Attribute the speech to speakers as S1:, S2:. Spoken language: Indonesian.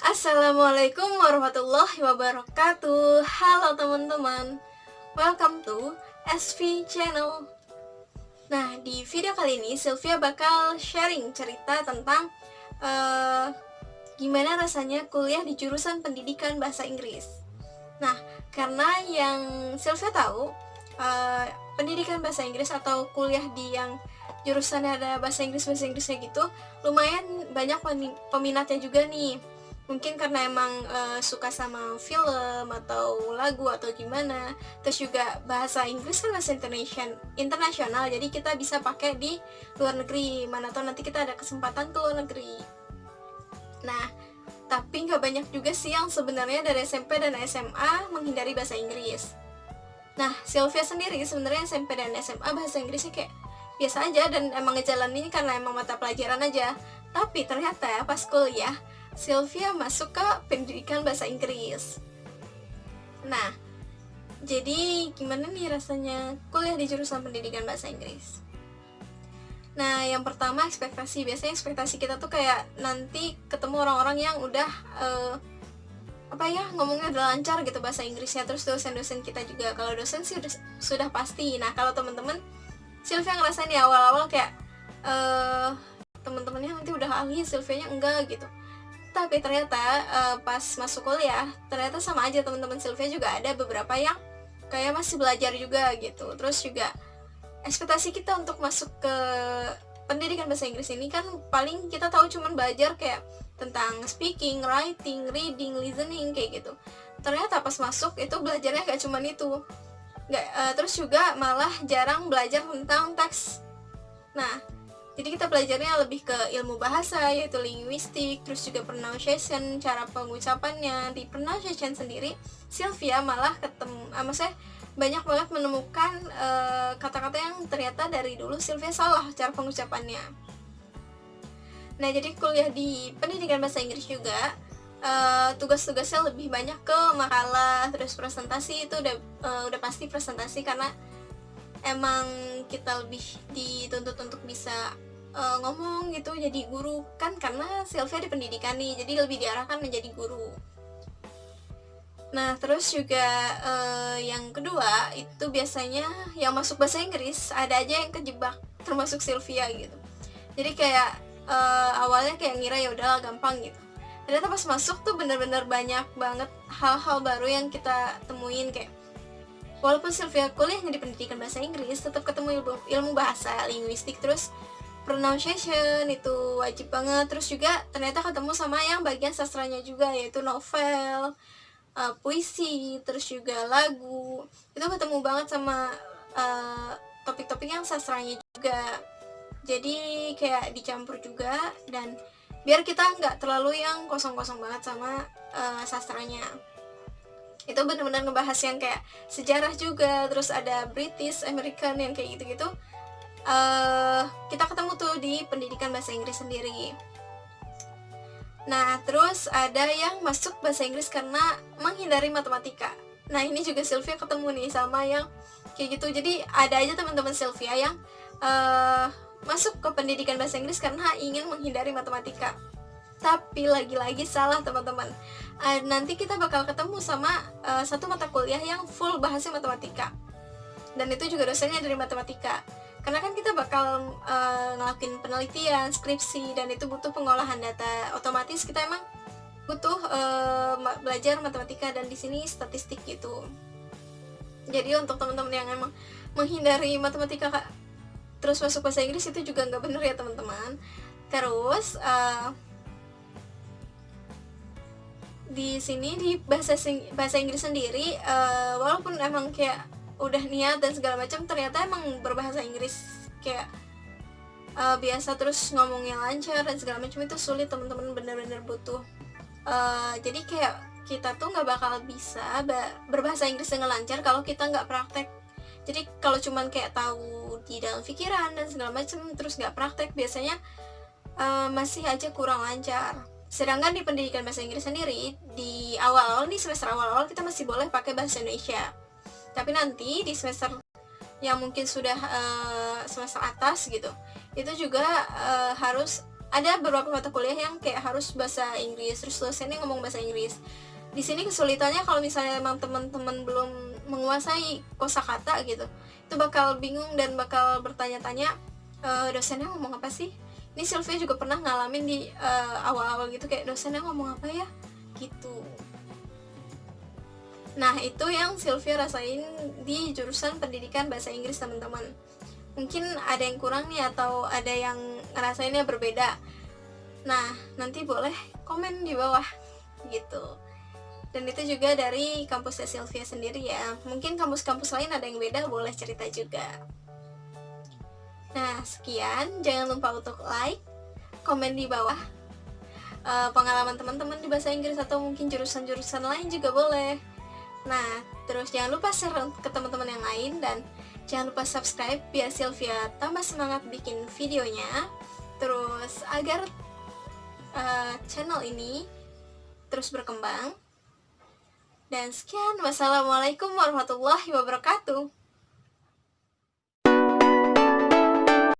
S1: Assalamualaikum warahmatullahi wabarakatuh. Halo teman-teman, welcome to SV Channel. Nah, di video kali ini Sylvia bakal sharing cerita tentang gimana rasanya kuliah di jurusan pendidikan bahasa Inggris. Nah, karena yang Sylvia tahu, pendidikan bahasa Inggris atau kuliah di yang jurusannya ada bahasa Inggrisnya gitu, lumayan banyak peminatnya juga nih. Mungkin karena emang suka sama film atau lagu atau gimana. Terus juga bahasa Inggris kan bahasa internasional, jadi kita bisa pakai di luar negeri. Mana tahu nanti kita ada kesempatan ke luar negeri. Nah, tapi nggak banyak juga sih yang sebenarnya dari SMP dan SMA menghindari bahasa Inggris. Nah, Sylvia sendiri sebenarnya SMP dan SMA bahasa Inggrisnya kayak biasa aja dan emang ngejalanin karena emang mata pelajaran aja. Tapi ternyata pas kuliah Sylvia masuk ke pendidikan bahasa Inggris. Nah, jadi gimana nih rasanya kuliah di jurusan pendidikan bahasa Inggris? Nah, yang pertama ekspektasi. Biasanya ekspektasi kita tuh kayak nanti ketemu orang-orang yang udah ngomongnya udah lancar gitu bahasa Inggrisnya. Terus dosen-dosen kita juga, kalau dosen sih sudah pasti. Nah, kalau teman-teman, Sylvia ngerasain di awal-awal kayak teman-temannya nanti udah ahli, Sylvia-nya enggak gitu. Tapi ternyata pas masuk kuliah, ternyata sama aja teman-teman Sylvia juga ada beberapa yang kayak masih belajar juga gitu. Terus juga ekspektasi kita untuk masuk ke pendidikan bahasa Inggris ini kan paling kita tahu cuman belajar kayak tentang speaking, writing, reading, listening kayak gitu. Ternyata pas masuk itu belajarnya gak cuman itu. Terus juga malah jarang belajar tentang teks. Nah, jadi kita belajarnya lebih ke ilmu bahasa, yaitu linguistik, terus juga pronunciation, cara pengucapannya. Di pronunciation sendiri, Sylvia malah banyak banget menemukan kata-kata yang ternyata dari dulu Sylvia salah cara pengucapannya. Nah, jadi kuliah di pendidikan bahasa Inggris juga tugas-tugasnya lebih banyak ke makalah, terus presentasi itu udah pasti presentasi karena emang kita lebih dituntut untuk bisa ngomong gitu, jadi guru kan karena Sylvia di pendidikan nih, jadi lebih diarahkan menjadi guru. Nah, terus juga yang kedua itu biasanya yang masuk bahasa Inggris ada aja yang kejebak, termasuk Sylvia gitu. Jadi kayak awalnya kayak ngira ya udahlah gampang gitu. Ternyata pas masuk tuh bener-bener banyak banget hal-hal baru yang kita temuin. Kayak walaupun Sylvia kuliahnya di pendidikan bahasa Inggris, tetap ketemu ilmu bahasa, linguistik, terus pronunciation itu wajib banget. Terus juga ternyata ketemu sama yang bagian sastranya juga, yaitu novel, puisi, terus juga lagu. Itu ketemu banget sama topik-topik yang sastranya juga. Jadi kayak dicampur juga, dan biar kita nggak terlalu yang kosong-kosong banget sama sastranya. Itu benar-benar ngebahas yang kayak sejarah juga, terus ada British, American yang kayak gitu-gitu. Kita ketemu tuh di pendidikan bahasa Inggris sendiri. Nah, terus ada yang masuk bahasa Inggris karena menghindari matematika. Nah, ini juga Sylvia ketemu nih sama yang kayak gitu. Jadi ada aja teman-teman Sylvia yang masuk ke pendidikan bahasa Inggris karena ingin menghindari matematika. Tapi lagi-lagi salah teman-teman. Nanti kita bakal ketemu sama satu mata kuliah yang full bahasa matematika, dan itu juga dosennya dari matematika. Karena kan kita bakal ngelakuin penelitian, skripsi, dan itu butuh pengolahan data. Otomatis kita emang butuh belajar matematika, dan di sini statistik gitu. Jadi untuk teman-teman yang emang menghindari matematika terus masuk bahasa Inggris, itu juga nggak bener ya teman-teman. Terus di sini di bahasa Inggris sendiri, walaupun emang kayak udah niat dan segala macam, ternyata emang berbahasa Inggris kayak biasa terus ngomongnya lancar dan segala macam itu sulit teman-teman, bener-bener butuh. Jadi kayak kita tuh nggak bakal bisa berbahasa Inggris dengan lancar kalau kita nggak praktek. Jadi kalau cuman kayak tahu di dalam pikiran dan segala macam terus nggak praktek, biasanya masih aja kurang lancar. Sedangkan di pendidikan bahasa Inggris sendiri, di awal-awal nih, semester awal-awal kita masih boleh pakai bahasa Indonesia. Tapi nanti di semester yang mungkin sudah semester atas gitu, itu juga harus ada beberapa mata kuliah yang kayak harus bahasa Inggris, terus dosennya ngomong bahasa Inggris. Di sini kesulitannya kalau misalnya emang teman-teman belum menguasai kosakata gitu, itu bakal bingung dan bakal bertanya-tanya, dosennya ngomong apa sih. Ini Sylvia juga pernah ngalamin di awal-awal gitu, kayak dosennya ngomong apa ya gitu. Nah, itu yang Sylvia rasain di jurusan pendidikan bahasa Inggris, teman-teman. Mungkin ada yang kurang nih, atau ada yang ngerasainnya berbeda. Nah, nanti boleh komen di bawah gitu. Dan itu juga dari kampusnya Sylvia sendiri ya. Mungkin kampus-kampus lain ada yang beda, boleh cerita juga. Nah, sekian. Jangan lupa untuk like, komen di bawah pengalaman teman-teman di bahasa Inggris, atau mungkin jurusan-jurusan lain juga boleh. Nah, terus jangan lupa share ke teman-teman yang lain, dan jangan lupa subscribe biar Sylvia tambah semangat bikin videonya. Terus agar channel ini terus berkembang. Dan sekian, wassalamualaikum warahmatullahi wabarakatuh.